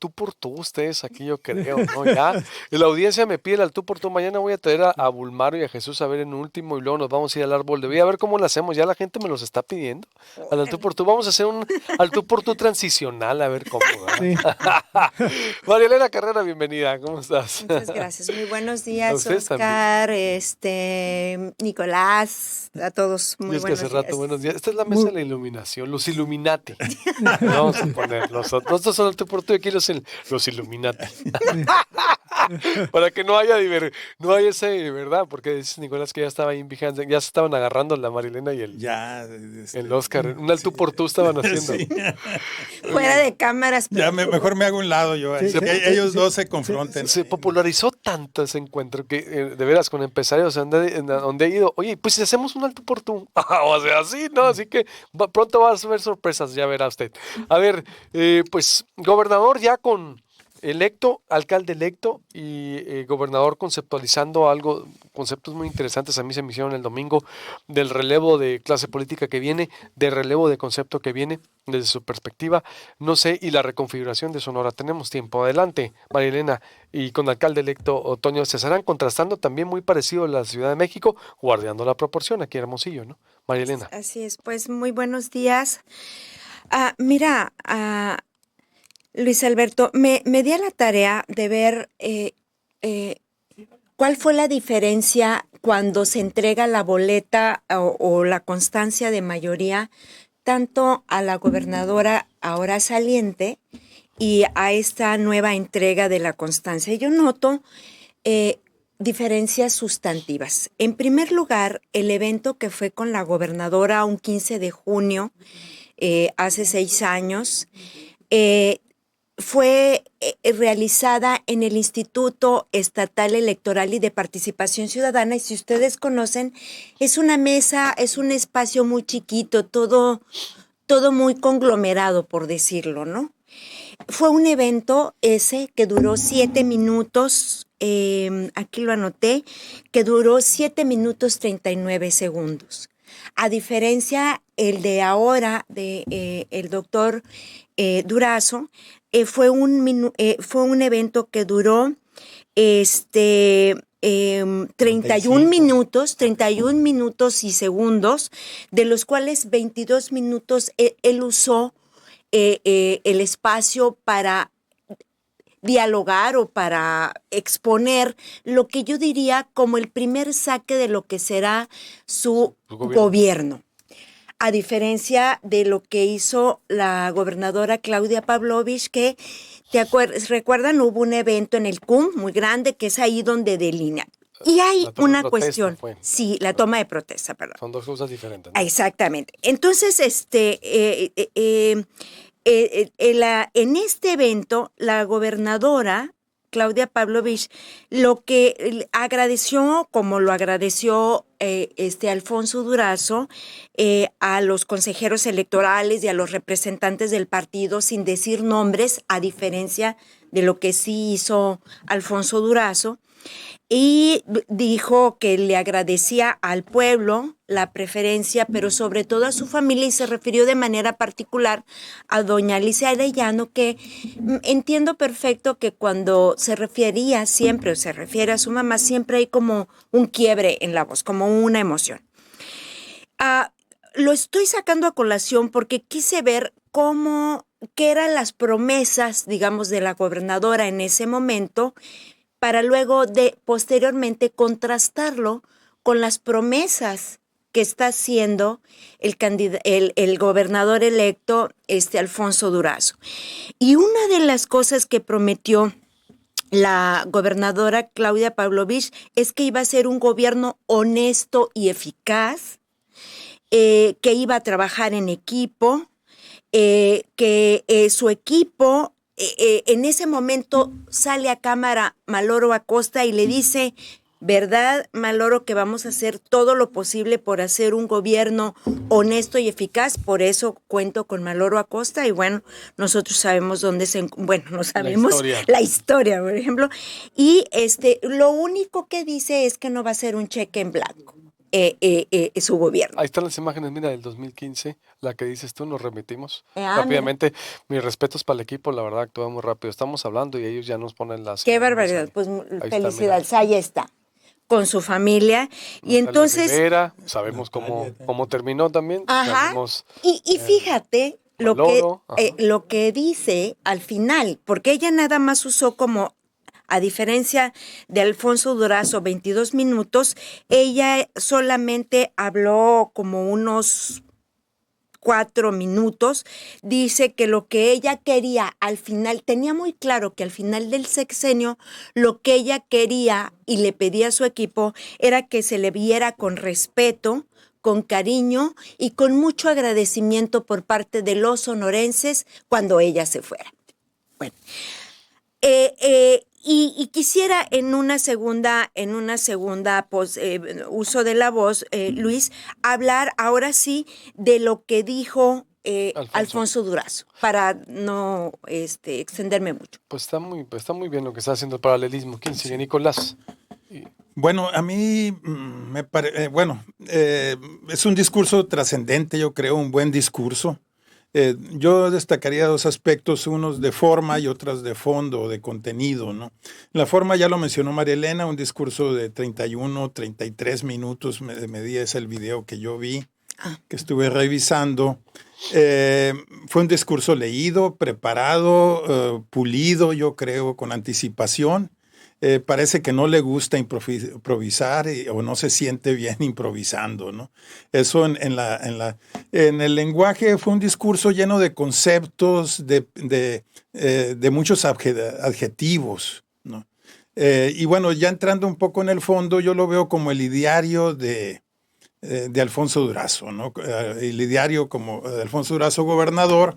tú por tú ustedes aquí, yo creo, ¿no? Ya, y la audiencia me pide el al tú por tú. Mañana voy a traer a Bulmaro y a Jesús a ver en último y luego nos vamos a ir al árbol de vida a ver cómo lo hacemos. Ya la gente me los está pidiendo. Al tú por tú. Vamos a hacer un al tú por tú transicional, a ver cómo, Sí. María Elena Carrera, bienvenida. ¿Cómo estás? Muchas gracias. Muy buenos A días, ustedes Oscar, Nicolás, a todos. Y Muy es que hace buenos rato, días. buenos días. Esta es la mesa de la iluminación, los Illuminati. Vamos a poner nosotros son el tú por tú y aquí los Illuminati. Para que no haya no haya ese, ¿verdad? Porque dices Nicolás que ya estaba ahí vigilando, ya se estaban agarrando la Marilena y el Oscar. Un al tú por tú estaban haciendo. Sí. Fuera de cámaras. Ya mejor me hago un lado yo. Sí, que ellos dos se confronten. Se popularizó tanto ese encuentro que, de veras, con empresarios donde he ido, oye, pues si hacemos un alto por tú. O sea, así, ¿no? Así que pronto va a ver sorpresas, ya verá usted. A ver, pues, gobernador ya con alcalde electo y gobernador conceptualizando conceptos muy interesantes a mí se me hicieron el domingo del relevo de clase política que viene, del relevo de concepto que viene desde su perspectiva, no sé, y la reconfiguración de Sonora. Tenemos tiempo. Adelante, María Elena, y con alcalde electo Otoño Cesarán, contrastando también muy parecido a la Ciudad de México, guardando la proporción aquí en Hermosillo, ¿no? María Elena. Así es, pues muy buenos días. Mira, Luis Alberto, me di a la tarea de ver cuál fue la diferencia cuando se entrega la boleta o la constancia de mayoría tanto a la gobernadora ahora saliente y a esta nueva entrega de la constancia. Yo noto diferencias sustantivas. En primer lugar, el evento que fue con la gobernadora un 15 de junio, hace 6 años, fue realizada en el Instituto Estatal Electoral y de Participación Ciudadana, y si ustedes conocen, es una mesa, es un espacio muy chiquito, todo muy conglomerado, por decirlo, ¿no? Fue un evento ese que duró 7 minutos, aquí lo anoté, que duró 7 minutos 39 segundos. A diferencia, el de ahora, de el doctor Durazo, fue un evento que duró 31 minutos y segundos, de los cuales 22 minutos él usó el espacio para dialogar o para exponer lo que yo diría como el primer saque de lo que será su gobierno. A diferencia de lo que hizo la gobernadora Claudia Pavlovich, que, recuerdan, hubo un evento en el CUM muy grande, que es ahí donde delinea. Y hay una cuestión, sí, la toma de protesta, perdón. Son dos cosas diferentes, ¿no? Exactamente. Entonces, en este evento, la gobernadora Claudia Pavlovich lo que agradeció, como lo agradeció Alfonso Durazo, a los consejeros electorales y a los representantes del partido, sin decir nombres, a diferencia de lo que sí hizo Alfonso Durazo, y dijo que le agradecía al pueblo la preferencia, pero sobre todo a su familia, y se refirió de manera particular a doña Alicia Arellano, que entiendo perfecto que cuando se refería siempre o se refiere a su mamá, siempre hay como un quiebre en la voz, como una emoción. Lo estoy sacando a colación porque quise ver qué eran las promesas, digamos, de la gobernadora en ese momento, para luego posteriormente contrastarlo con las promesas que está haciendo el gobernador electo, Alfonso Durazo. Y una de las cosas que prometió la gobernadora Claudia Pavlovich es que iba a ser un gobierno honesto y eficaz, que iba a trabajar en equipo, que su equipo... en ese momento sale a cámara Maloro Acosta y le dice, ¿verdad, Maloro, que vamos a hacer todo lo posible por hacer un gobierno honesto y eficaz? Por eso cuento con Maloro Acosta, y bueno, nosotros sabemos dónde no sabemos la historia, por ejemplo, y lo único que dice es que no va a ser un cheque en blanco. su gobierno. Ahí están las imágenes, mira, del 2015, la que dices tú, nos remitimos Mira. rápidamente. Mis respetos para el equipo, la verdad, actúa muy rápido. Estamos hablando y ellos ya nos ponen las Qué imágenes barbaridad. ahí. Pues Ahí está, felicidades, ahí está, con su familia. Y Natalia entonces, Rivera, sabemos Natalia cómo terminó también. ajá, Sabemos y fíjate Maloro, ajá. lo que dice al final, porque ella nada más usó como, a diferencia de Alfonso Durazo, 22 minutos, ella solamente habló como unos 4 minutos. Dice que lo que ella quería al final, tenía muy claro que al final del sexenio, lo que ella quería y le pedía a su equipo era que se le viera con respeto, con cariño y con mucho agradecimiento por parte de los sonorenses cuando ella se fuera. Bueno, y quisiera en una segunda uso de la voz, Luis, hablar ahora sí de lo que dijo Alfonso Durazo, para no extenderme mucho. Pues está muy bien lo que está haciendo el paralelismo. ¿Quién sigue? Nicolás. Bueno, a mí me parece, es un discurso trascendente, yo creo, un buen discurso. Yo destacaría dos aspectos, unos de forma y otros de fondo, de contenido, ¿no? La forma ya lo mencionó María Elena, un discurso de 31, 33 minutos, medía es el video que yo vi, que estuve revisando. Fue un discurso leído, preparado, pulido, yo creo, con anticipación. Parece que no le gusta improvisar o no se siente bien improvisando, ¿no? Eso en el lenguaje fue un discurso lleno de conceptos, de muchos adjetivos, ¿no? Y bueno, ya entrando un poco en el fondo, yo lo veo como el ideario de Alfonso Durazo, ¿no? El ideario como de Alfonso Durazo, gobernador.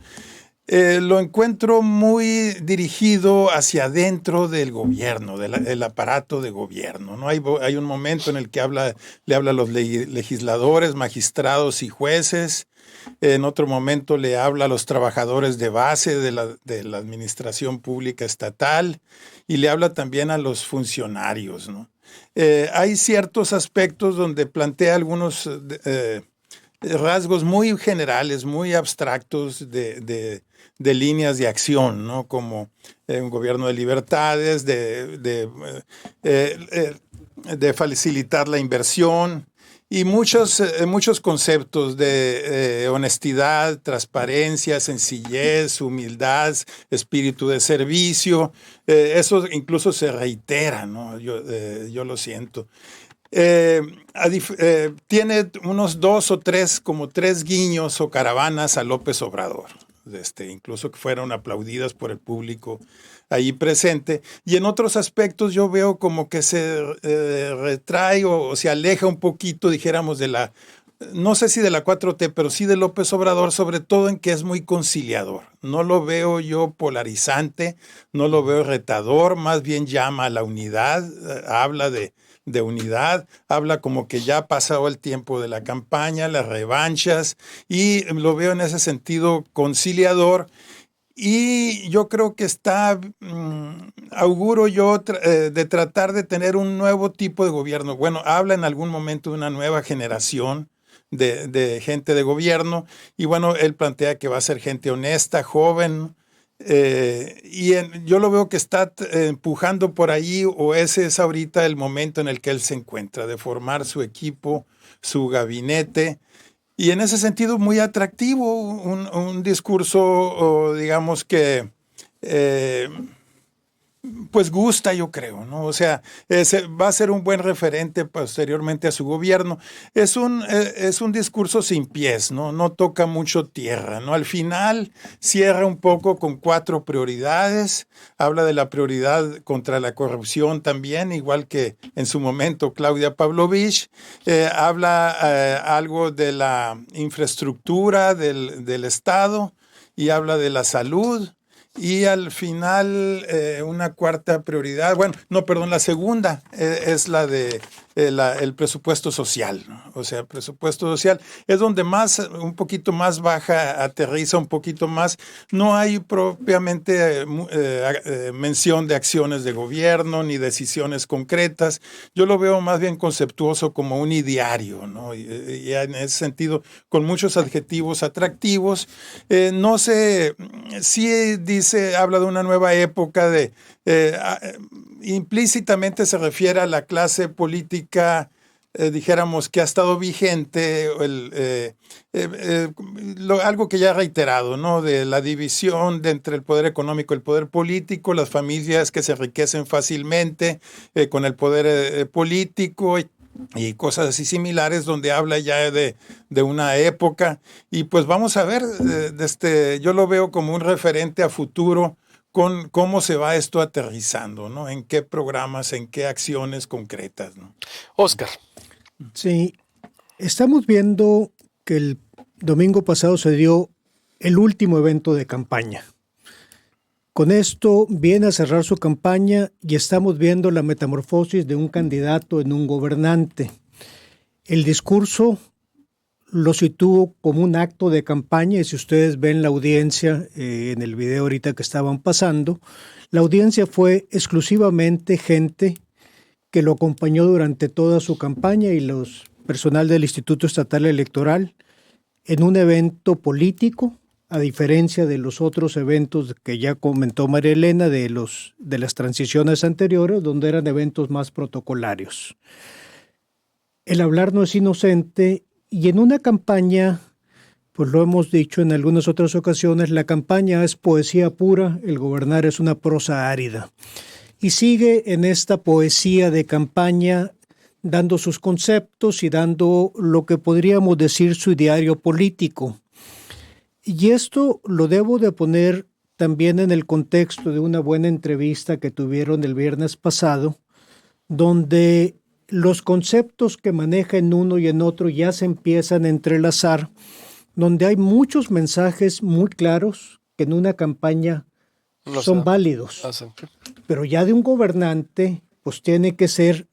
Lo encuentro muy dirigido hacia adentro del gobierno, del aparato de gobierno, ¿no? Hay un momento en el que le habla a los legisladores, magistrados y jueces. En otro momento le habla a los trabajadores de base de la administración pública estatal y le habla también a los funcionarios, ¿no? Hay ciertos aspectos donde plantea algunos rasgos muy generales, muy abstractos de líneas de acción, ¿no? Como un gobierno de libertades, de facilitar la inversión y muchos conceptos de honestidad, transparencia, sencillez, humildad, espíritu de servicio. Eso incluso se reitera, ¿no? Yo lo siento. Tiene unos 2 o 3, como 3 guiños o caravanas a López Obrador, incluso que fueron aplaudidas por el público ahí presente. Y en otros aspectos yo veo como que se retrae o se aleja un poquito, dijéramos, no sé si de la 4T, pero sí de López Obrador, sobre todo en que es muy conciliador. No lo veo yo polarizante, no lo veo retador, más bien llama a la unidad, habla de unidad, habla como que ya ha pasado el tiempo de la campaña, las revanchas, y lo veo en ese sentido conciliador. Y yo creo que auguro yo de tratar de tener un nuevo tipo de gobierno. Bueno, habla en algún momento de una nueva generación de gente de gobierno, y bueno, él plantea que va a ser gente honesta, joven, yo lo veo que está empujando por ahí, o ese es ahorita el momento en el que él se encuentra, de formar su equipo, su gabinete, y en ese sentido muy atractivo, un discurso, digamos que pues gusta, yo creo, ¿no? O sea, va a ser un buen referente posteriormente a su gobierno. Es un discurso sin pies, ¿no? No toca mucho tierra, ¿no? Al final cierra un poco con 4 prioridades. Habla de la prioridad contra la corrupción también, igual que en su momento Claudia Pavlovich. Habla algo de la infraestructura del Estado y habla de la salud. Y al final, una cuarta prioridad, la segunda es la de el presupuesto social, ¿no? O sea, el presupuesto social es donde más, un poquito más baja, aterriza un poquito más. No hay propiamente mención de acciones de gobierno ni decisiones concretas. Yo lo veo más bien conceptuoso como un ideario, ¿no? Y en ese sentido, con muchos adjetivos atractivos. No sé, sí dice, habla de una nueva época implícitamente se refiere a la clase política, dijéramos, que ha estado vigente, algo que ya ha reiterado, ¿no? De la división entre el poder económico y el poder político, las familias que se enriquecen fácilmente con el poder político y cosas así similares, donde habla ya de una época. Y pues vamos a ver, yo lo veo como un referente a futuro con cómo se va esto aterrizando, ¿no? En qué programas, en qué acciones concretas, ¿no? Oscar. Sí, estamos viendo que el domingo pasado se dio el último evento de campaña. Con esto viene a cerrar su campaña y estamos viendo la metamorfosis de un candidato en un gobernante. El discurso lo situó como un acto de campaña y si ustedes ven la audiencia en el video ahorita que estaban pasando, la audiencia fue exclusivamente gente que lo acompañó durante toda su campaña y los personal del Instituto Estatal Electoral en un evento político, a diferencia de los otros eventos que ya comentó María Elena de las transiciones anteriores, donde eran eventos más protocolarios. El hablar no es inocente y en una campaña, pues lo hemos dicho en algunas otras ocasiones, la campaña es poesía pura, el gobernar es una prosa árida. Y sigue en esta poesía de campaña dando sus conceptos y dando lo que podríamos decir su ideario político. Y esto lo debo de poner también en el contexto de una buena entrevista que tuvieron el viernes pasado, donde los conceptos que maneja en uno y en otro ya se empiezan a entrelazar, donde hay muchos mensajes muy claros que en una campaña son válidos. Pero ya de un gobernante, pues tiene que ser,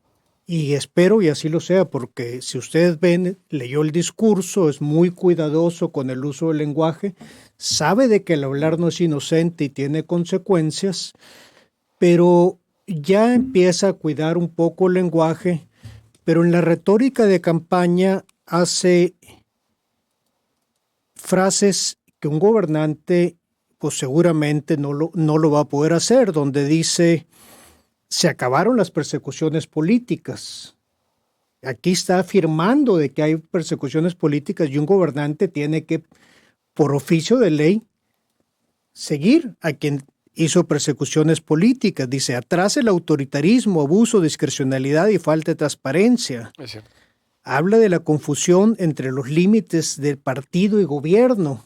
y espero y así lo sea, porque si ustedes ven, leyó el discurso, es muy cuidadoso con el uso del lenguaje, sabe de que el hablar no es inocente y tiene consecuencias, pero ya empieza a cuidar un poco el lenguaje, pero en la retórica de campaña hace frases que un gobernante pues seguramente no lo va a poder hacer, donde dice, se acabaron las persecuciones políticas. Aquí está afirmando de que hay persecuciones políticas y un gobernante tiene que, por oficio de ley, seguir a quien hizo persecuciones políticas. Dice, atrás el autoritarismo, abuso, discrecionalidad y falta de transparencia. Habla de la confusión entre los límites del partido y gobierno,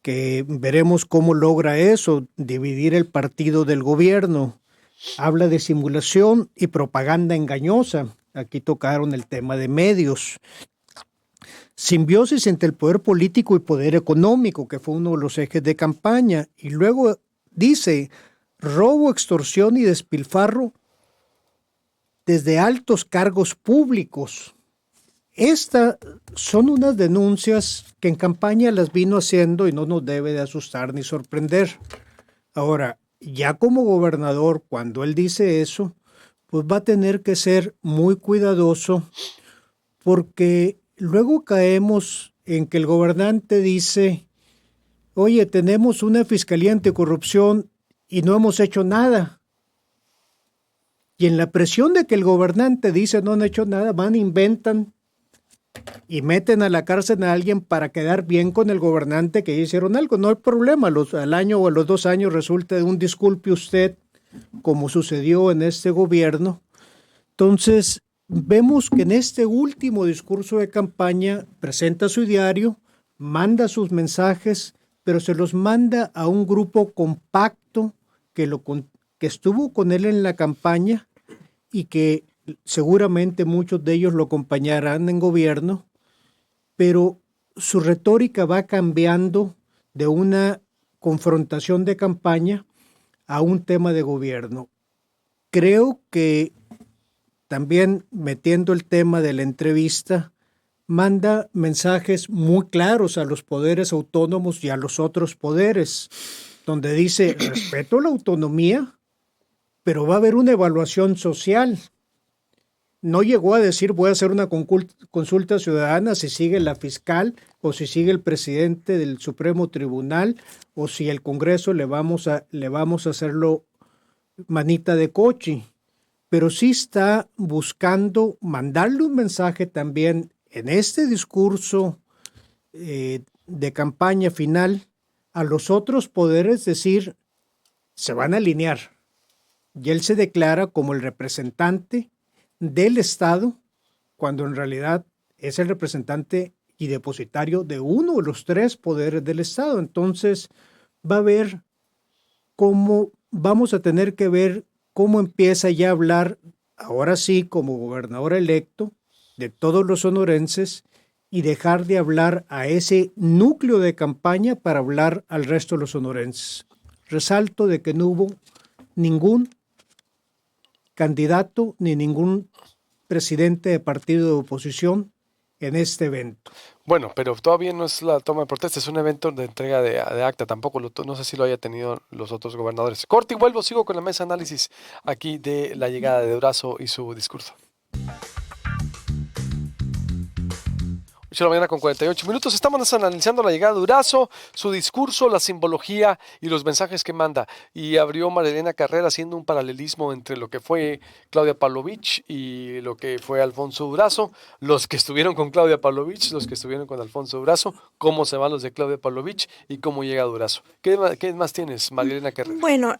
que veremos cómo logra eso, dividir el partido del gobierno. Habla de simulación y propaganda engañosa. Aquí tocaron el tema de medios. Simbiosis entre el poder político y poder económico, que fue uno de los ejes de campaña. Y luego dice, robo, extorsión y despilfarro desde altos cargos públicos. Estas son unas denuncias que en campaña las vino haciendo y no nos debe de asustar ni sorprender. Ahora, ya como gobernador, cuando él dice eso, pues va a tener que ser muy cuidadoso porque luego caemos en que el gobernante dice, oye, tenemos una fiscalía anticorrupción y no hemos hecho nada. Y en la presión de que el gobernante dice no han hecho nada, van, inventan y meten a la cárcel a alguien para quedar bien con el gobernante que hicieron algo. No hay problema, al año o a los 2 años resulta de un disculpe usted, como sucedió en este gobierno. Entonces, vemos que en este último discurso de campaña presenta su diario, manda sus mensajes, pero se los manda a un grupo compacto que estuvo con él en la campaña y que seguramente muchos de ellos lo acompañarán en gobierno, pero su retórica va cambiando de una confrontación de campaña a un tema de gobierno. Creo que también metiendo el tema de la entrevista, manda mensajes muy claros a los poderes autónomos y a los otros poderes, donde dice, respeto la autonomía, pero va a haber una evaluación social. No llegó a decir, voy a hacer una consulta ciudadana si sigue la fiscal o si sigue el presidente del Supremo Tribunal o si el Congreso le vamos a hacerlo manita de coche. Pero sí está buscando mandarle un mensaje también en este discurso de campaña final a los otros poderes, decir, se van a alinear. Y él se declara como el representante del Estado, cuando en realidad es el representante y depositario de uno de los tres poderes del Estado. Entonces va a ver cómo vamos a tener que ver cómo empieza ya a hablar, ahora sí, como gobernador electo, de todos los sonorenses y dejar de hablar a ese núcleo de campaña para hablar al resto de los sonorenses. Resalto de que no hubo ningún candidato ni ningún presidente de partido de oposición en este evento. Bueno, pero todavía no es la toma de protesta, es un evento de entrega de acta, tampoco no sé si lo haya tenido los otros gobernadores. Corte y vuelvo, sigo con la mesa de análisis aquí de la llegada de Durazo y su discurso. 8 de la mañana con 48 minutos. Estamos analizando la llegada de Durazo, su discurso, la simbología y los mensajes que manda. Y abrió Marilena Carrera haciendo un paralelismo entre lo que fue Claudia Pavlovich y lo que fue Alfonso Durazo. Los que estuvieron con Claudia Pavlovich, los que estuvieron con Alfonso Durazo, cómo se van los de Claudia Pavlovich y cómo llega Durazo. ¿Qué más tienes, Marilena Carrera? Bueno,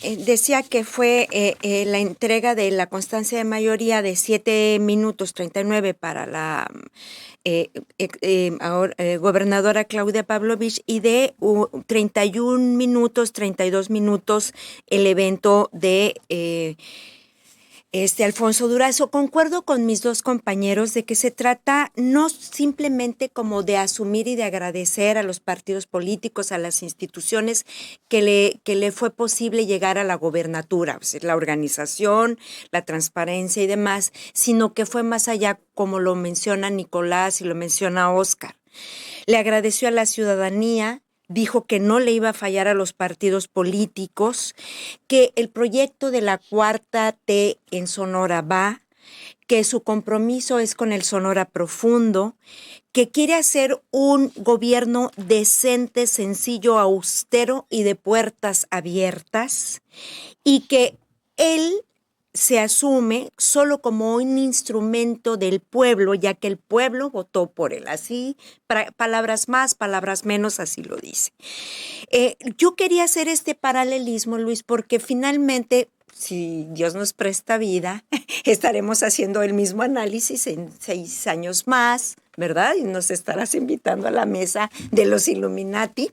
decía que fue la entrega de la constancia de mayoría de 7 minutos 39 para la gobernadora Claudia Pavlovich y de 31 minutos, 32 minutos el evento de Alfonso Durazo. Concuerdo con mis dos compañeros de que se trata no simplemente como de asumir y de agradecer a los partidos políticos, a las instituciones que le fue posible llegar a la gobernatura, pues, la organización, la transparencia y demás, sino que fue más allá, como lo menciona Nicolás y lo menciona Óscar. Le agradeció a la ciudadanía, dijo que no le iba a fallar a los partidos políticos, que el proyecto de la Cuarta T en Sonora va, que su compromiso es con el Sonora profundo, que quiere hacer un gobierno decente, sencillo, austero y de puertas abiertas, y que él se asume solo como un instrumento del pueblo, ya que el pueblo votó por él. Así, palabras más, palabras menos, así lo dice. Yo quería hacer este paralelismo, Luis, porque finalmente, si Dios nos presta vida, estaremos haciendo el mismo análisis en 6 años más, ¿verdad? Y nos estarás invitando a la mesa de los Illuminati.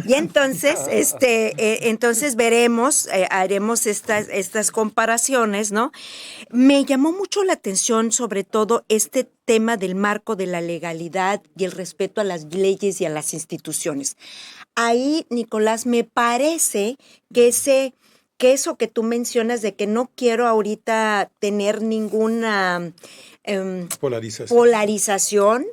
Y entonces, entonces veremos, haremos estas comparaciones, ¿no? Me llamó mucho la atención, sobre todo, este tema del marco de la legalidad y el respeto a las leyes y a las instituciones. Ahí, Nicolás, me parece que eso que tú mencionas de que no quiero ahorita tener ninguna polarización,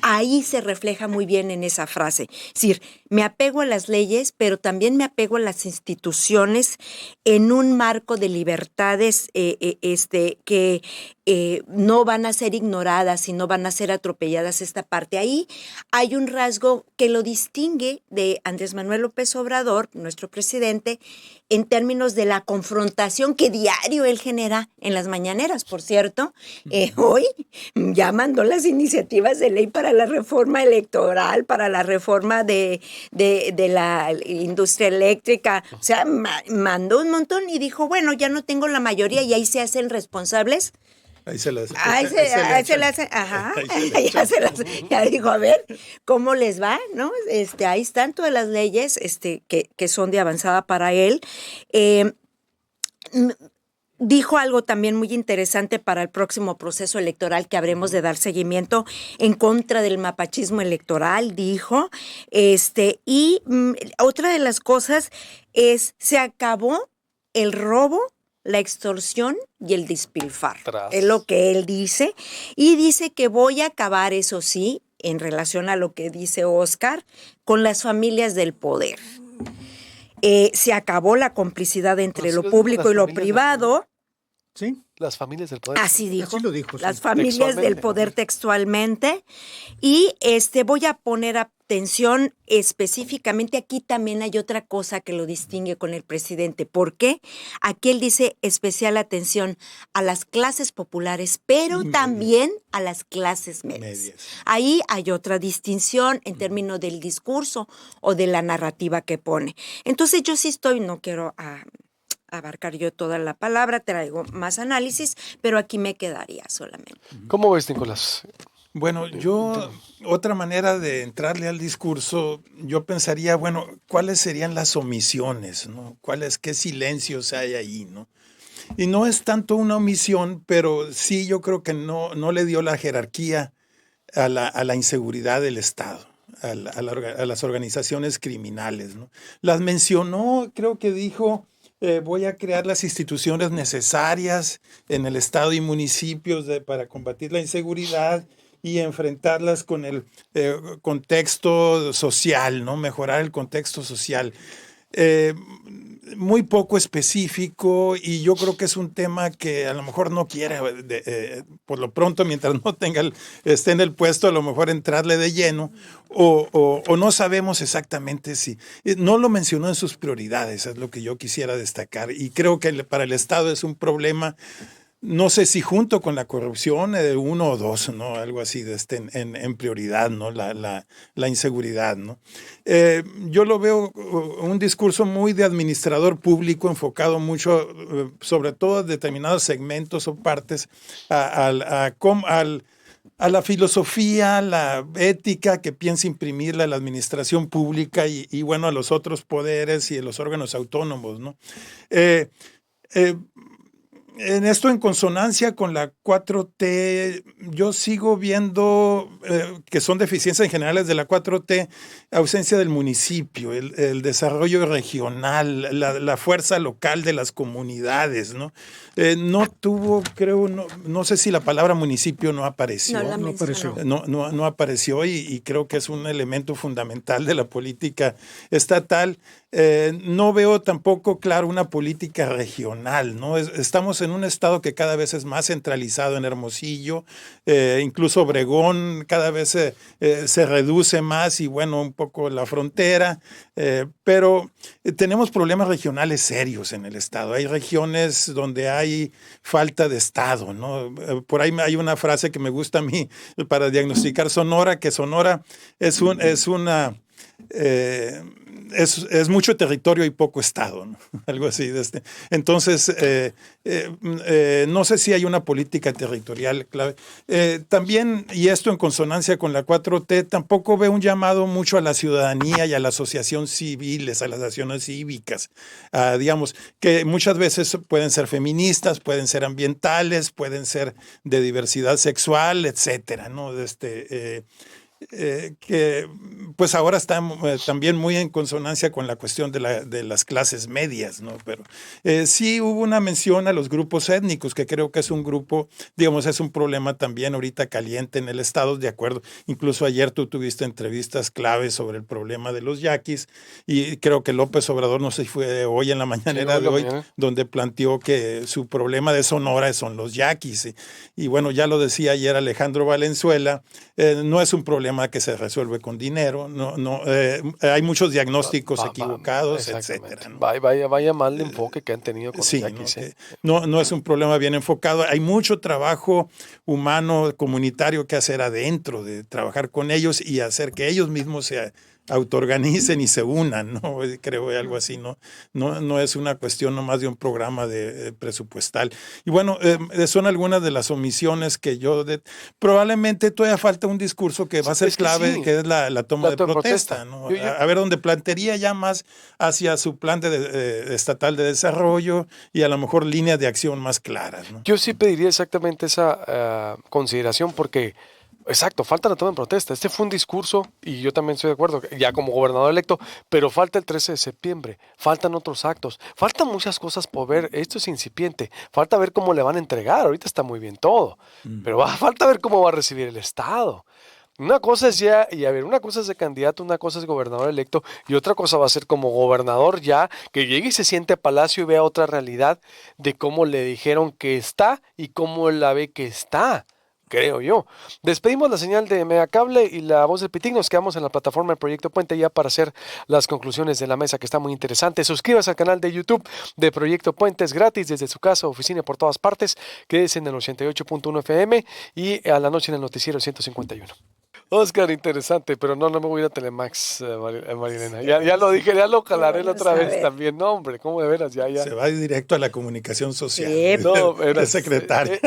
ahí se refleja muy bien en esa frase. Es decir, me apego a las leyes, pero también me apego a las instituciones en un marco de libertades que no van a ser ignoradas y no van a ser atropelladas esta parte. Ahí hay un rasgo que lo distingue de Andrés Manuel López Obrador, nuestro presidente, en términos de la confrontación que diario él genera en las mañaneras. Por cierto, hoy ya mandó las iniciativas de ley para la reforma electoral, para la reforma de la industria eléctrica. O sea, mandó un montón y dijo, bueno, ya no tengo la mayoría y ahí se hacen responsables. Ahí se las hacen, ajá, ya dijo, a ver, ¿cómo les va? ¿No? Ahí están todas las leyes que son de avanzada para él. Dijo algo también muy interesante para el próximo proceso electoral que habremos de dar seguimiento en contra del mapachismo electoral, dijo. Y otra de las cosas es, se acabó el robo la extorsión y el despilfarro. Tras. Es lo que él dice. Y dice que voy a acabar, eso sí, en relación a lo que dice Oscar, con las familias del poder. Se acabó la complicidad entre Pero sí lo lo dijo, público las y lo familias del privado. ¿Sí? Las familias del poder. Así dijo. Así lo dijo, sí. Las familias del Textualmente. poder textualmente. Y voy a poner atención específicamente. Aquí también hay otra cosa que lo distingue con el presidente. ¿Por qué? Aquí él dice especial atención a las clases populares, pero Y también a las clases medias. Medias. Ahí hay otra distinción en términos del discurso o de la narrativa que pone. Entonces yo sí estoy, no quiero abarcar yo toda la palabra, traigo más análisis, pero aquí me quedaría solamente. ¿Cómo ves, Nicolás? Bueno, yo, otra manera de entrarle al discurso, yo pensaría, bueno, ¿cuáles serían las omisiones, no? ¿Qué silencios hay ahí, no? Y no es tanto una omisión, pero sí yo creo que no le dio la jerarquía a la inseguridad del Estado, a las organizaciones criminales, ¿no? Las mencionó, creo que dijo, voy a crear las instituciones necesarias en el Estado y municipios para combatir la inseguridad y enfrentarlas con el contexto social, ¿no? Mejorar el contexto social. Muy poco específico, y yo creo que es un tema que a lo mejor no quiere, por lo pronto, mientras no esté en el puesto, a lo mejor entrarle de lleno, o no sabemos exactamente si. No lo mencionó en sus prioridades, es lo que yo quisiera destacar, y creo que para el Estado es un problema. No sé si junto con la corrupción, uno o dos, ¿no? Algo así en prioridad, ¿no? La inseguridad, ¿no? Yo lo veo un discurso muy de administrador público, enfocado mucho, sobre todo a determinados segmentos o partes, a la filosofía, la ética que piensa imprimirle a la administración pública y bueno, a los otros poderes y a los órganos autónomos, ¿no? En esto, en consonancia con la 4T, yo sigo viendo que son deficiencias generales de la 4T, ausencia del municipio, el desarrollo regional, la fuerza local de las comunidades, ¿no? No tuvo, creo, no sé si la palabra municipio no apareció. No la No mencionó. apareció. No apareció y creo que es un elemento fundamental de la política estatal. No veo tampoco, claro, una política regional, ¿no? Estamos en un estado que cada vez es más centralizado en Hermosillo, incluso Obregón cada vez se reduce más y bueno, un poco la frontera, pero tenemos problemas regionales serios en el estado. Hay regiones donde hay falta de estado, ¿no? Por ahí hay una frase que me gusta a mí para diagnosticar Sonora, que Sonora es mucho territorio y poco estado, ¿no? Algo así. Entonces, no sé si hay una política territorial clave. También, y esto en consonancia con la 4T, tampoco veo un llamado mucho a la ciudadanía y a la asociación civiles, a las acciones cívicas, digamos, que muchas veces pueden ser feministas, pueden ser ambientales, pueden ser de diversidad sexual, etcétera, ¿no? Que pues ahora está también muy en consonancia con la cuestión de las clases medias, ¿no? Pero sí hubo una mención a los grupos étnicos, que creo que es un grupo, digamos, es un problema también ahorita caliente en el estado, de acuerdo. Incluso ayer tú tuviste entrevistas claves sobre el problema de los yaquis, y creo que López Obrador, no sé si fue hoy en la mañanera de hoy, donde planteó que su problema de Sonora son los yaquis. Y bueno, ya lo decía ayer Alejandro Valenzuela, no es un problema que se resuelve con dinero, hay muchos diagnósticos equivocados, etcétera, ¿no? Vaya mal de enfoque que han tenido con Sí, los yaquis, no es un problema bien enfocado. Hay mucho trabajo humano, comunitario que hacer adentro, de trabajar con ellos y hacer que ellos mismos se autoorganicen y se unan, ¿no? Creo algo así, no es una cuestión nomás de un programa presupuestal. Y bueno, son algunas de las omisiones que probablemente todavía falta un discurso que va a ser clave, que es la toma de protesta, ¿no? A ver, donde plantearía ya más hacia su plan estatal de desarrollo y a lo mejor líneas de acción más claras, ¿no? Yo sí pediría exactamente esa consideración, porque Exacto, falta la toma en protesta. Este fue un discurso, y yo también estoy de acuerdo, ya como gobernador electo, pero falta el 13 de septiembre, faltan otros actos, faltan muchas cosas por ver. Esto es incipiente, falta ver cómo le van a entregar. Ahorita está muy bien todo, pero falta ver cómo va a recibir el Estado. Una cosa es ya, y a ver, una cosa es de candidato, una cosa es gobernador electo, y otra cosa va a ser como gobernador ya, que llegue y se siente a Palacio y vea otra realidad de cómo le dijeron que está y cómo la ve que está, creo yo. Despedimos la señal de Megacable y la voz del Pitín, nos quedamos en la plataforma del Proyecto Puente ya para hacer las conclusiones de la mesa, que está muy interesante. Suscríbase al canal de YouTube de Proyecto Puente, es gratis desde su casa, oficina, por todas partes. Quédese en el 88.1 FM y a la noche en el noticiero 151. Oscar, interesante, pero no me voy a ir a Telemax, Marilena. Ya lo dije, ya lo calaré la otra vez también. No, hombre, ¿cómo de veras? Ya. Se va directo a la comunicación social. Sí. No, el secretario.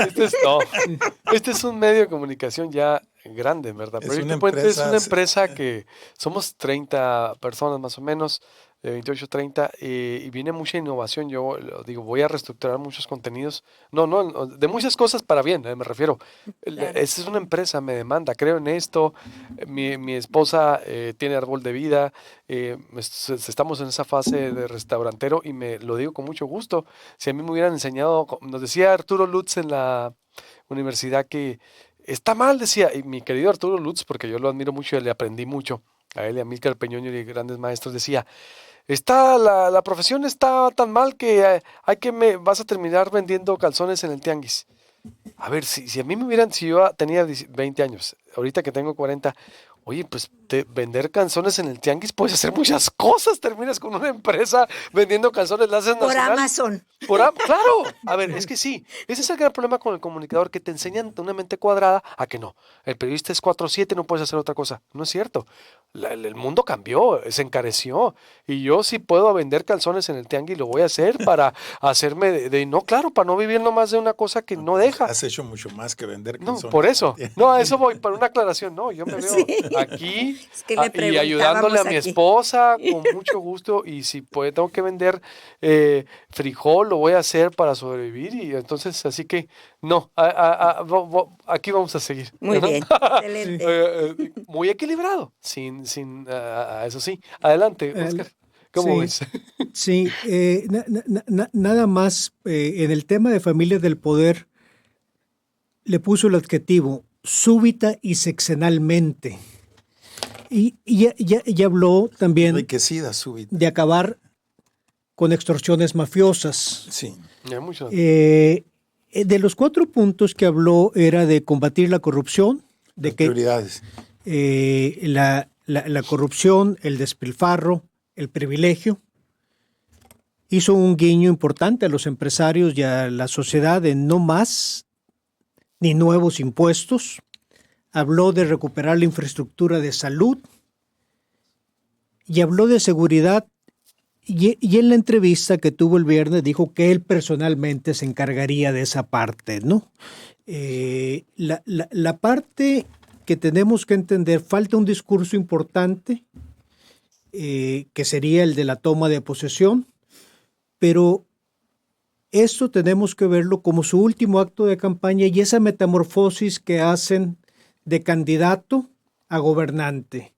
Este es un medio de comunicación ya grande, ¿verdad? Es Proyecto una Puente es empresa, una empresa que somos 30 personas más o menos, de 28 30, y viene mucha innovación. Yo lo digo, voy a reestructurar muchos contenidos. No, de muchas cosas para bien, me refiero. Claro. Esta es una empresa, me demanda, creo en esto. Mi esposa tiene árbol de vida. Estamos en esa fase de restaurantero y me lo digo con mucho gusto. Si a mí me hubieran enseñado, nos decía Arturo Lutz en la universidad que está mal, decía, y mi querido Arturo Lutz, porque yo lo admiro mucho y le aprendí mucho, a él y a Amílcar Peñoño y grandes maestros, decía, la profesión está tan mal que vas a terminar vendiendo calzones en el tianguis. A ver, si a mí si yo tenía 20 años, ahorita que tengo 40, oye, pues vender calzones en el tianguis puedes hacer muchas cosas. Terminas con una empresa vendiendo calzones, la haces Por nacional. Amazon. Claro, a ver, es que sí, ese es el gran problema con el comunicador, que te enseñan de una mente cuadrada a que no. El periodista es 4/7, no puedes hacer otra cosa. No es cierto. El mundo cambió, se encareció. Y yo sí puedo vender calzones en el tianguis, lo voy a hacer para hacerme no, claro, para no vivir nomás de una cosa que no deja. Has hecho mucho más que vender No, calzones. por eso. No, a eso voy, para una aclaración. No, yo me veo Sí. aquí Es que le y ayudándole a mi preguntábamos aquí. esposa con mucho gusto. Y si tengo que vender frijol, lo voy a hacer para sobrevivir. Y entonces, así que, no, aquí vamos a seguir. Muy bien, excelente. Muy equilibrado, eso sí. Adelante, Oscar. ¿Cómo ves? Sí, nada más en el tema de familias del poder le puso el adjetivo súbita y sexenalmente. Y ya habló también Enriquecida súbita. de acabar con extorsiones mafiosas. Sí. Ya, mucho. De los 4 puntos que habló era de combatir la corrupción, de Las que prioridades. la corrupción, el despilfarro, el privilegio. Hizo un guiño importante a los empresarios y a la sociedad de no más ni nuevos impuestos. Habló de recuperar la infraestructura de salud y habló de seguridad. Y en la entrevista que tuvo el viernes dijo que él personalmente se encargaría de esa parte, ¿no? La parte que tenemos que entender, falta un discurso importante, que sería el de la toma de posesión, pero esto tenemos que verlo como su último acto de campaña y esa metamorfosis que hacen de candidato a gobernante.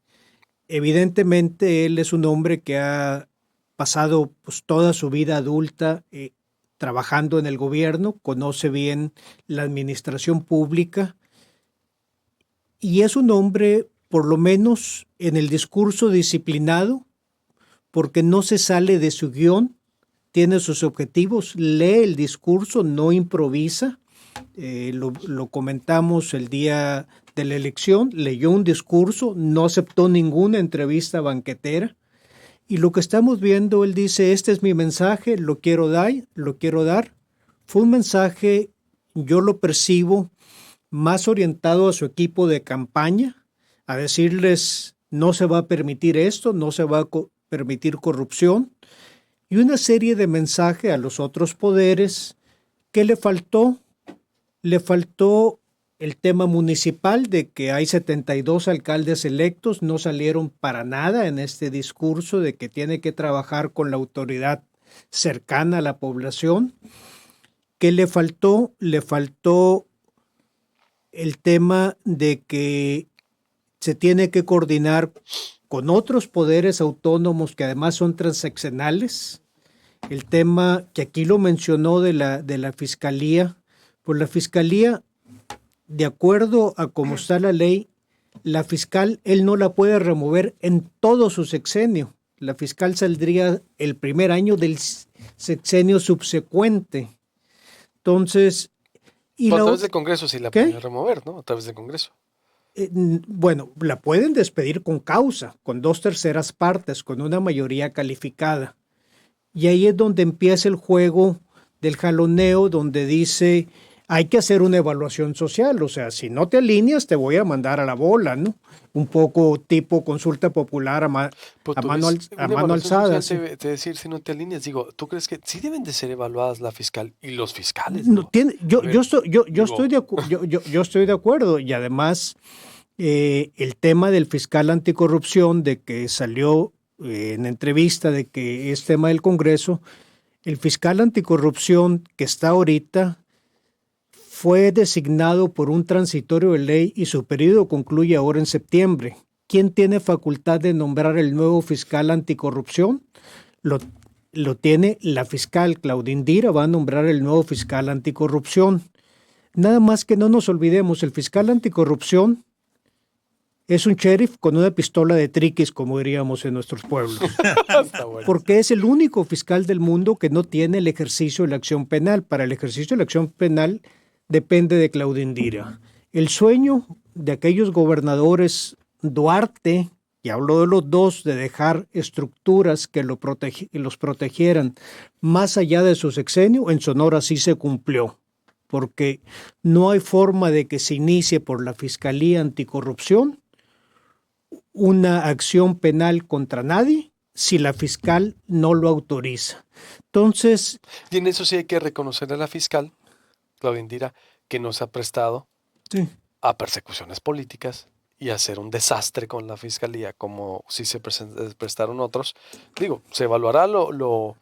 Evidentemente él es un hombre que ha pasado pues, toda su vida adulta trabajando en el gobierno, conoce bien la administración pública y es un hombre, por lo menos en el discurso, disciplinado, porque no se sale de su guión, tiene sus objetivos, lee el discurso, no improvisa. Lo comentamos el día de la elección, leyó un discurso, no aceptó ninguna entrevista banquetera. Y lo que estamos viendo, él dice, este es mi mensaje, lo quiero dar. Fue un mensaje, yo lo percibo, más orientado a su equipo de campaña, a decirles, no se va a permitir esto, no se va a permitir corrupción, y una serie de mensajes a los otros poderes. ¿Qué le faltó? Le faltó el tema municipal de que hay 72 alcaldes electos, no salieron para nada en este discurso de que tiene que trabajar con la autoridad cercana a la población. ¿Qué le faltó? Le faltó el tema de que se tiene que coordinar con otros poderes autónomos que además son transaccionales. El tema que aquí lo mencionó de la Fiscalía, pues la Fiscalía, de acuerdo a cómo está la ley, la fiscal él no la puede remover en todo su sexenio. La fiscal saldría el primer año del sexenio subsecuente. Entonces, a través del Congreso sí la ¿Qué? pueden remover, ¿no? A través del Congreso. Bueno, la pueden despedir con causa, con 2/3 partes, con una mayoría calificada. Y ahí es donde empieza el juego del jaloneo, donde dice, hay que hacer una evaluación social, o sea, si no te alineas te voy a mandar a la bola, ¿no? Un poco tipo consulta popular a mano alzada. Sí. Te decir si no te alineas, digo, ¿tú crees que sí deben de ser evaluadas la fiscal y los fiscales? No, yo Digo, estoy de acuerdo y además el tema del fiscal anticorrupción, de que salió en entrevista de que es tema del Congreso, el fiscal anticorrupción que está ahorita fue designado por un transitorio de ley y su periodo concluye ahora en septiembre. ¿Quién tiene facultad de nombrar el nuevo fiscal anticorrupción? Lo tiene la fiscal Claudia Indira, va a nombrar el nuevo fiscal anticorrupción. Nada más que no nos olvidemos, el fiscal anticorrupción es un sheriff con una pistola de triquis, como diríamos en nuestros pueblos. está bueno. Porque es el único fiscal del mundo que no tiene el ejercicio de la acción penal. Para el ejercicio de la acción penal depende de Claudia Indira. El sueño de aquellos gobernadores Duarte, y hablo de los dos, de dejar estructuras que los protegieran más allá de su sexenio, en Sonora sí se cumplió, porque no hay forma de que se inicie por la Fiscalía Anticorrupción una acción penal contra nadie si la fiscal no lo autoriza. Entonces, Y en eso sí hay que reconocer a la fiscal, Claudia Indira, que nos ha prestado sí, a persecuciones políticas y a hacer un desastre con la fiscalía, como si se prestaron otros. Digo, se evaluará lo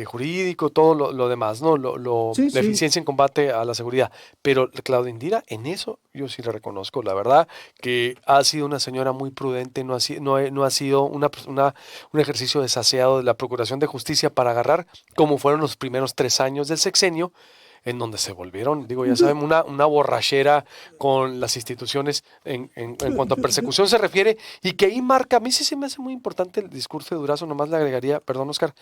jurídico, todo lo demás, ¿no? Sí, La sí. eficiencia en combate a la seguridad. Pero Claudia Indira, en eso yo sí le reconozco, la verdad, que ha sido una señora muy prudente, no ha sido un ejercicio desasiado de la Procuración de Justicia para agarrar, como fueron los primeros 3 años del sexenio, en donde se volvieron, digo, ya saben, una borrachera con las instituciones en cuanto a persecución se refiere, y que ahí marca, a mí sí se me hace muy importante el discurso de Durazo, nomás le agregaría, perdón Oscar,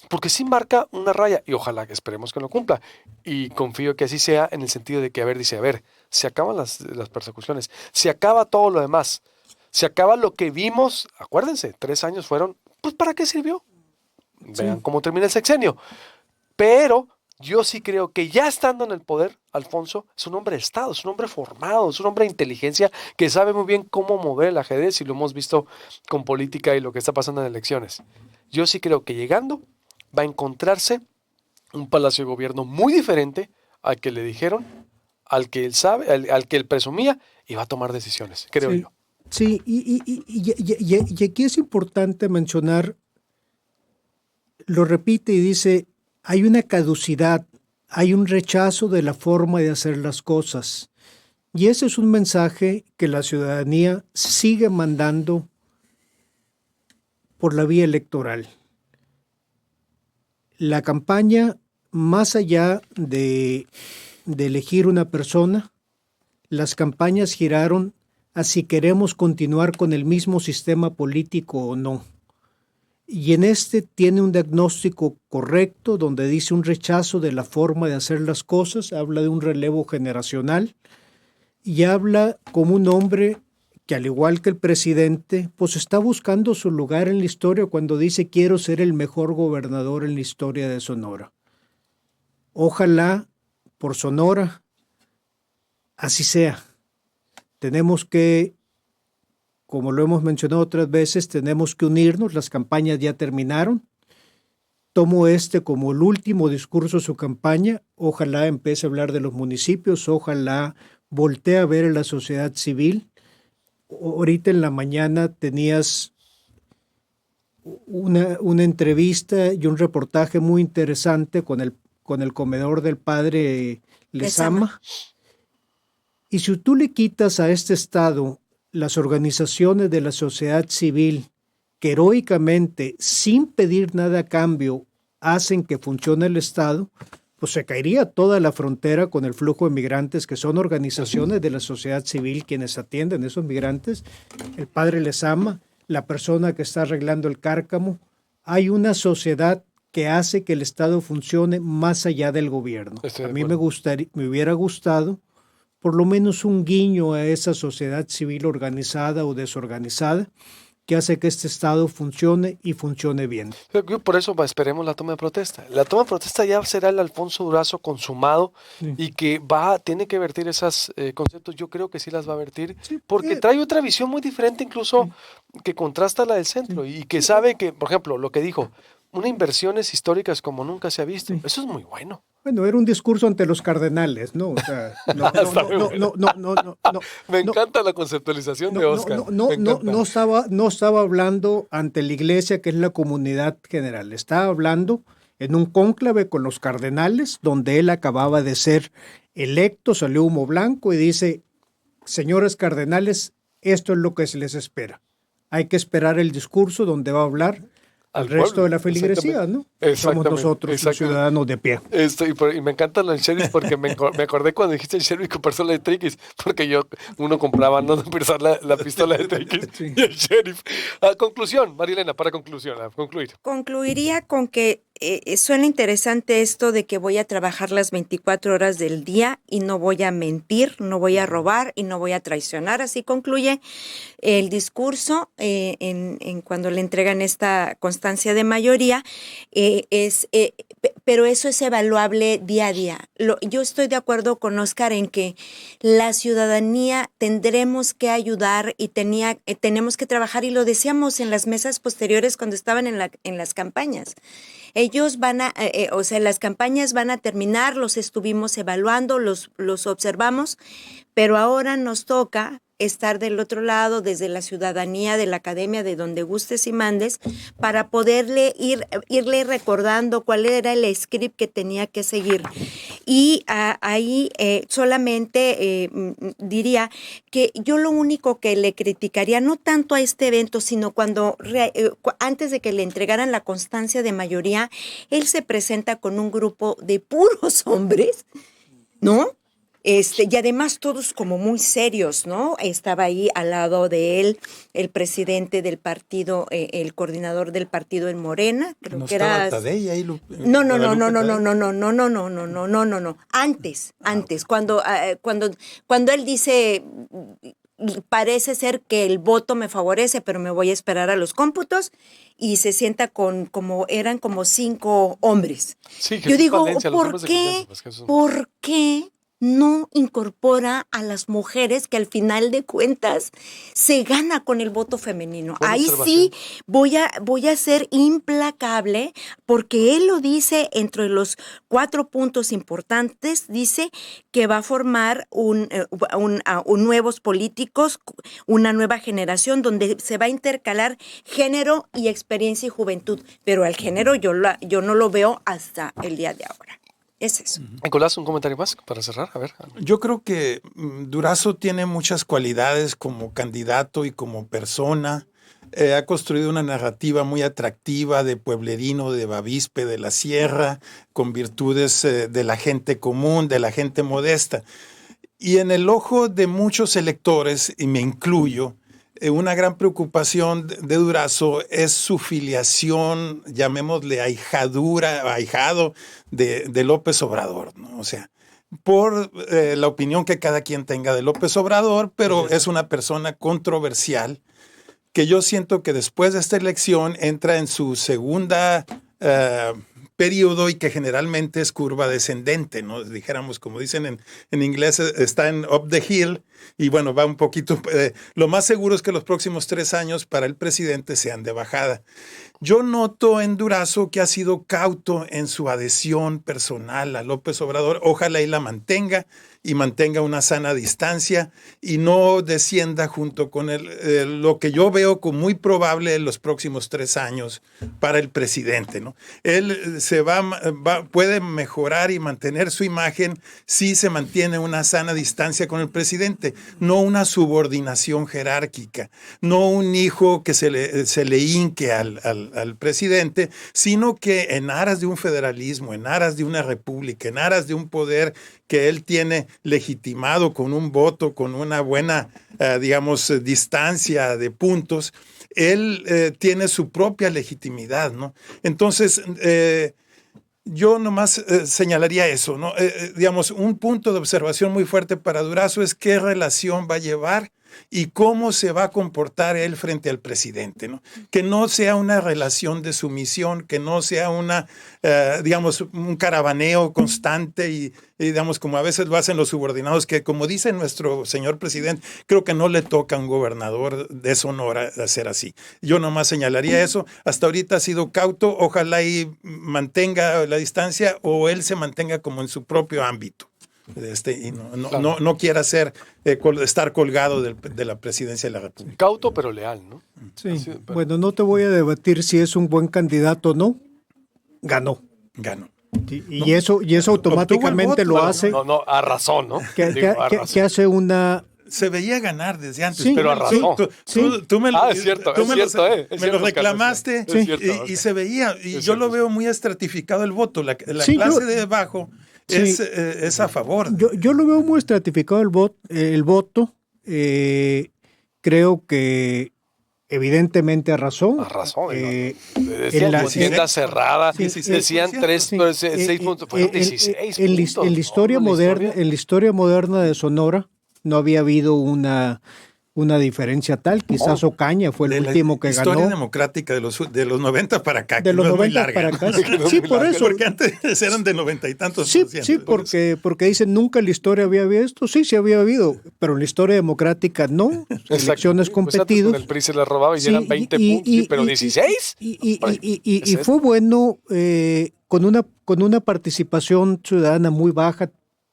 porque sí marca una raya, y ojalá que esperemos que lo cumpla, y confío que así sea en el sentido de que, dice, se acaban las persecuciones, se acaba todo lo demás, se acaba lo que vimos, acuérdense, 3 años fueron, pues ¿para qué sirvió? Vean cómo termina el sexenio, pero yo sí creo que ya estando en el poder, Alfonso es un hombre de Estado, es un hombre formado, es un hombre de inteligencia que sabe muy bien cómo mover el ajedrez y lo hemos visto con política y lo que está pasando en elecciones. Yo sí creo que llegando va a encontrarse un palacio de gobierno muy diferente al que le dijeron, al que él sabe, al que él presumía y va a tomar decisiones, creo sí, yo. Sí, y aquí es importante mencionar, lo repite y dice, hay una caducidad, hay un rechazo de la forma de hacer las cosas. Y ese es un mensaje que la ciudadanía sigue mandando por la vía electoral. La campaña, más allá de elegir una persona, las campañas giraron a si queremos continuar con el mismo sistema político o no. Y en este tiene un diagnóstico correcto donde dice un rechazo de la forma de hacer las cosas, habla de un relevo generacional y habla como un hombre que, al igual que el presidente, pues está buscando su lugar en la historia cuando dice quiero ser el mejor gobernador en la historia de Sonora. Ojalá por Sonora así sea. Tenemos que, como lo hemos mencionado otras veces, tenemos que unirnos, las campañas ya terminaron. Tomo este como el último discurso de su campaña. Ojalá empiece a hablar de los municipios, ojalá voltee a ver a la sociedad civil. Ahorita en la mañana tenías una entrevista y un reportaje muy interesante con el comedor del padre Lezama. Y si tú le quitas a este Estado las organizaciones de la sociedad civil que heroicamente, sin pedir nada a cambio, hacen que funcione el Estado, pues se caería toda la frontera con el flujo de migrantes, que son organizaciones de la sociedad civil quienes atienden a esos migrantes. El Padre Lezama, la persona que está arreglando el Cárcamo. Hay una sociedad que hace que el Estado funcione más allá del gobierno. A mí me hubiera gustado por lo menos un guiño a esa sociedad civil organizada o desorganizada que hace que este Estado funcione y funcione bien. Por eso esperemos la toma de protesta. La toma de protesta ya será el Alfonso Durazo consumado y que tiene que vertir esos conceptos. Yo creo que sí las va a vertir porque trae otra visión muy diferente, incluso que contrasta la del centro y que sabe que, por ejemplo, lo que dijo, unas inversiones históricas como nunca se ha visto. Eso es muy bueno. Bueno, era un discurso ante los cardenales, ¿no? O sea, Me encanta la conceptualización de Oscar. No estaba hablando ante la iglesia, que es la comunidad general. Estaba hablando en un cónclave con los cardenales, donde él acababa de ser electo, salió humo blanco y dice, señores cardenales, esto es lo que se les espera. Hay que esperar el discurso donde va a hablar al resto de la feligresía, ¿no? Somos nosotros los ciudadanos de a pie. Y me encanta el sheriff porque me acordé cuando dijiste el sheriff con pistola de triquis, porque uno compraba no la pistola de triquis y el sheriff. Conclusión, Marilena, para concluir. Concluiría con que suena interesante esto de que voy a trabajar las 24 horas del día y no voy a mentir, no voy a robar y no voy a traicionar. Así concluye el discurso en cuando le entregan esta constancia de mayoría. Pero eso es evaluable día a día. Yo estoy de acuerdo con Oscar en que la ciudadanía tendremos que ayudar y tenemos que trabajar, y lo decíamos en las mesas posteriores cuando estaban en las campañas. Ellos las campañas van a terminar, los estuvimos evaluando, los observamos, pero ahora nos toca estar del otro lado, desde la ciudadanía, de la academia, de donde gustes y mandes, para poderle irle recordando cuál era el script que tenía que seguir. Y ahí solamente diría que yo lo único que le criticaría, no tanto a este evento, sino antes de que le entregaran la constancia de mayoría, él se presenta con un grupo de puros hombres, ¿no? Y además todos como muy serios, ¿no? Estaba ahí al lado de él el presidente del partido, el coordinador del partido en Morena, creo que era. Tadei ahí No. Antes, cuando él dice, parece ser que el voto me favorece, pero me voy a esperar a los cómputos, y se sienta eran como 5 hombres. Sí, yo digo, Valencia, ¿por qué no incorpora a las mujeres, que al final de cuentas se gana con el voto femenino? Ahí sí voy a ser implacable, porque él lo dice entre los 4 puntos importantes. Dice que va a formar nuevos políticos, una nueva generación donde se va a intercalar género y experiencia y juventud, pero al género yo no lo veo hasta el día de ahora. Es eso. Nicolás, un comentario más para cerrar. A ver. Yo creo que Durazo tiene muchas cualidades como candidato y como persona. Ha construido una narrativa muy atractiva de pueblerino, de Bavispe, de la sierra, con virtudes de la gente común, de la gente modesta. Y en el ojo de muchos electores, y me incluyo, una gran preocupación de Durazo es su filiación, llamémosle ahijado de López Obrador, ¿no? O sea, por la opinión que cada quien tenga de López Obrador, pero es una persona controversial que yo siento que después de esta elección entra en su segunda periodo, y que generalmente es curva descendente, ¿no? Dijéramos, como dicen en inglés, está en up the hill, y bueno, va un poquito, lo más seguro es que los próximos 3 años para el presidente sean de bajada. Yo noto en Durazo que ha sido cauto en su adhesión personal a López Obrador. Ojalá y la mantenga, y mantenga una sana distancia, y no descienda junto con lo que yo veo como muy probable en los próximos 3 años para el presidente, ¿no? Él puede mejorar y mantener su imagen si se mantiene una sana distancia con el presidente, no una subordinación jerárquica, no un hijo que se le hinque al presidente, sino que en aras de un federalismo, en aras de una república, en aras de un poder que él tiene legitimado con un voto, con una buena, distancia de puntos, él tiene su propia legitimidad, ¿no? Entonces, yo nomás señalaría eso, ¿no? Un punto de observación muy fuerte para Durazo es qué relación va a llevar y cómo se va a comportar él frente al presidente, ¿no? Que no sea una relación de sumisión, que no sea un caravaneo constante y como a veces lo hacen los subordinados, que como dice nuestro señor presidente, creo que no le toca a un gobernador de Sonora hacer así. Yo nomás señalaría eso. Hasta ahorita ha sido cauto, ojalá y mantenga la distancia o él se mantenga como en su propio ámbito. Y no quiera estar colgado de la presidencia de la República. Cauto pero leal, ¿no? Sí. Así, pero... Bueno, no te voy a debatir si es un buen candidato o no. Ganó. Y eso automáticamente lo hace. No, a razón, ¿no? Que hace una... Se veía ganar desde antes. Sí, pero a razón. Tú me es cierto, me lo reclamaste Carlos, y se veía. Y es yo cierto, lo veo muy estratificado el voto. La Sí, clase de abajo es a favor. Yo lo veo muy estratificado el voto. Creo que evidentemente a razón. A razón. En la tienda cerrada. Decían 6 en puntos. Fueron 16 en puntos. la historia moderna, en la historia moderna de Sonora no había habido una diferencia tal. Quizás Ocaña fue el último que ganó. La historia democrática de los 90 para acá. De los 90 para acá. Sí, por eso. Porque antes eran de 90 y tantos. Sí, porque dicen nunca en la historia había habido esto. Sí había habido, pero en la historia democrática no. Elecciones competidas. Con el PRI se le robaba y eran 20 puntos, pero 16. Y fue bueno con una participación ciudadana muy baja,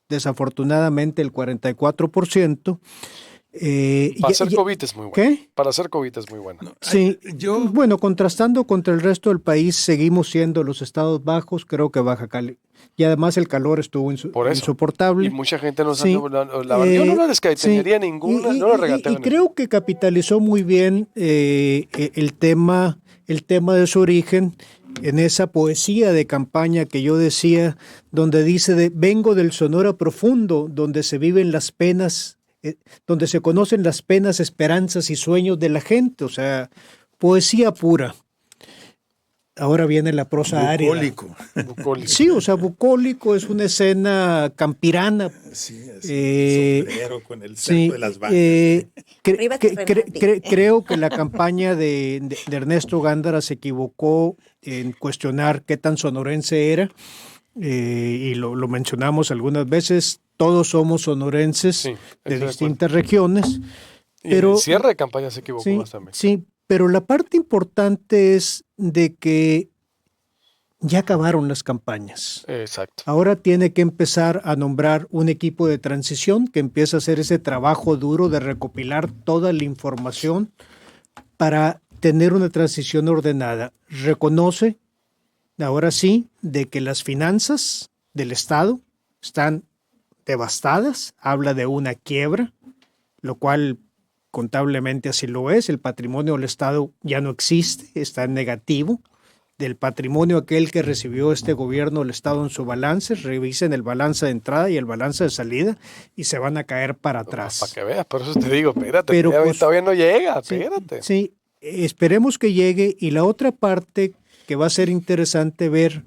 desafortunadamente el 44%. Para hacer COVID es muy bueno. ¿Qué? Para hacer COVID es muy bueno. Sí, bueno, contrastando contra el resto del país, seguimos siendo los estados bajos, creo que Baja Cali. Y además el calor estuvo insoportable. Y mucha gente no sí. Yo no la descaitería ninguna, no la regateo. Y creo que capitalizó muy bien el tema de su origen en esa poesía de campaña que yo decía, donde dice vengo del Sonora profundo, donde se viven las penas, donde se conocen las penas, esperanzas y sueños de la gente, o sea, poesía pura. Ahora viene la prosa árida. Bucólico. Sí, o sea, bucólico es una escena campirana. Sí, el sombrero con el centro de las vacas. Creo que la campaña de Ernesto Gándara se equivocó en cuestionar qué tan sonorense era. Y lo mencionamos algunas veces, todos somos sonorenses de distintas regiones. Pero, y en el cierre de campaña se equivocó más también. Sí, pero la parte importante es de que ya acabaron las campañas. Exacto. Ahora tiene que empezar a nombrar un equipo de transición que empiece a hacer ese trabajo duro de recopilar toda la información para tener una transición ordenada. Reconoce, ahora sí, de que las finanzas del Estado están devastadas, habla de una quiebra, lo cual contablemente así lo es. El patrimonio del Estado ya no existe, está en negativo. Del patrimonio aquel que recibió este gobierno del Estado en su balance, revisen el balance de entrada y el balance de salida y se van a caer para atrás. Para que veas, por eso te digo, espérate, pero todavía no llega, espérate. Sí, esperemos que llegue. Y la otra parte que va a ser interesante ver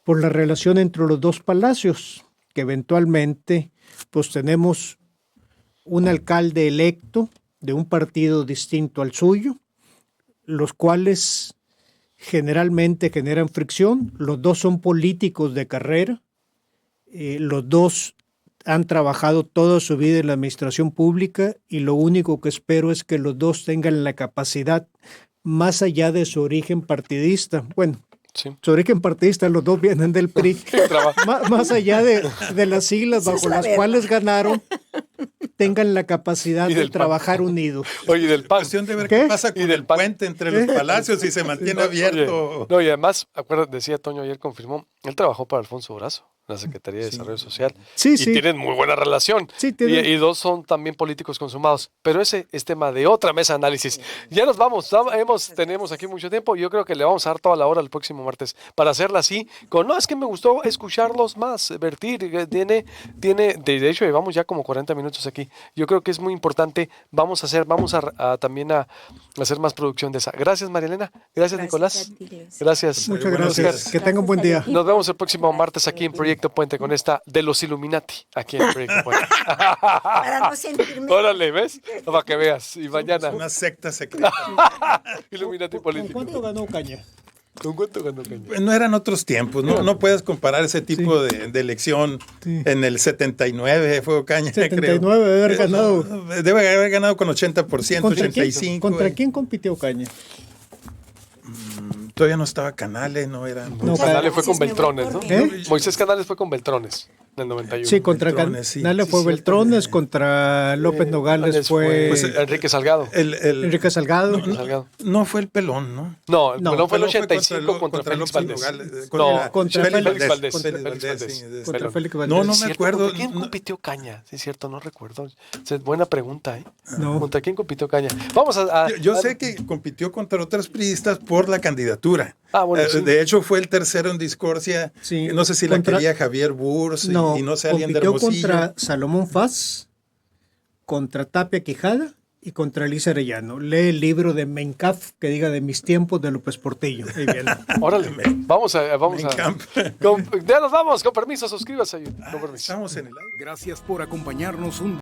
por la relación entre los dos palacios, que eventualmente pues tenemos un alcalde electo de un partido distinto al suyo, los cuales generalmente generan fricción. Los dos son políticos de carrera, los dos han trabajado toda su vida en la administración pública y lo único que espero es que los dos tengan la capacidad, más allá de su origen partidista, bueno, su origen partidista, los dos vienen del PRI, más allá de las siglas bajo las cuales ganaron, tengan la capacidad Y de del PAN. trabajar unidos. Oye, del PAN. Cuestión de ver ¿Qué? qué pasa Y con del el PAN. puente entre los palacios y se mantiene abierto. Oye, no, y además, acuérdate, decía Toño ayer, confirmó, él trabajó para Alfonso Durazo, la Secretaría de Desarrollo Social. Sí, y sí. tienen muy buena relación. Sí, tienen. Y dos son también políticos consumados. Pero ese es tema de otra mesa de análisis. Ya nos vamos, tenemos aquí mucho tiempo. Yo creo que le vamos a dar toda la hora el próximo martes para hacerla así. No, es que me gustó escucharlos más, vertir. De hecho, llevamos ya como 40 minutos aquí. Yo creo que es muy importante. Vamos también a hacer más producción de esa. Gracias, María Elena. Gracias, Nicolás. a ti, Dios. Gracias. Muchas Buenos gracias. días. Que tengan un buen día. Nos vemos el próximo martes aquí en Proyecto Puente con esta de los Illuminati, aquí en Proyecto Puente. Para no sentirme. Órale, ¿ves? Para que veas. Y mañana, Una secta secreta. Illuminati ¿Con político. cuánto ganó Caña? ¿Con cuánto ganó Caña? Pues no eran otros tiempos, no puedes comparar ese tipo de elección. Sí. En el 79 fue Ocaña, 79 creo. debe haber ganado. Debe haber ganado con 80%, ¿Contra quién, 85%. ¿Contra quién compitió Caña? Todavía no estaba Canales, no era. No, Canales fue gracias, con me voy Beltrones, ¿no? ¿Eh? Moisés Canales fue con Beltrones en el 91. Sí, contra Beltrones, sí. Canales fue Sí, Beltrones, cierto. contra López Nogales fue pues, Enrique Salgado. Enrique Salgado. Salgado. No fue el pelón, ¿no? No, No, no fue el Pelón 85 contra Félix López Valdés. Nogales, No, contra Félix Valdés. Valdés. Contra Félix Valdés, Valdés. sí, Contra Pelón. Félix No, Valdés. no me ¿Cierto? acuerdo. ¿Contra quién compitió Caña? Sí, es cierto, no recuerdo. Es buena pregunta, ¿eh? No. ¿Contra quién compitió Caña? Vamos a... Yo sé que compitió contra otras priistas por la candidatura. Ah, bueno, sí. De hecho, fue el tercero en discordia. Sí, No sé si contra- la quería Javier Burs y no sé, alguien de compitió Hermosillo. contra Salomón Faz, contra Tapia Quijada y contra Elisa Arellano. Lee el libro de Mencaf que diga de mis tiempos de López Portillo. Ahí viene. Órale, vamos a... Mencamp. Ya nos vamos, con permiso, suscríbase. Con permiso. Estamos en el aire. Gracias por acompañarnos un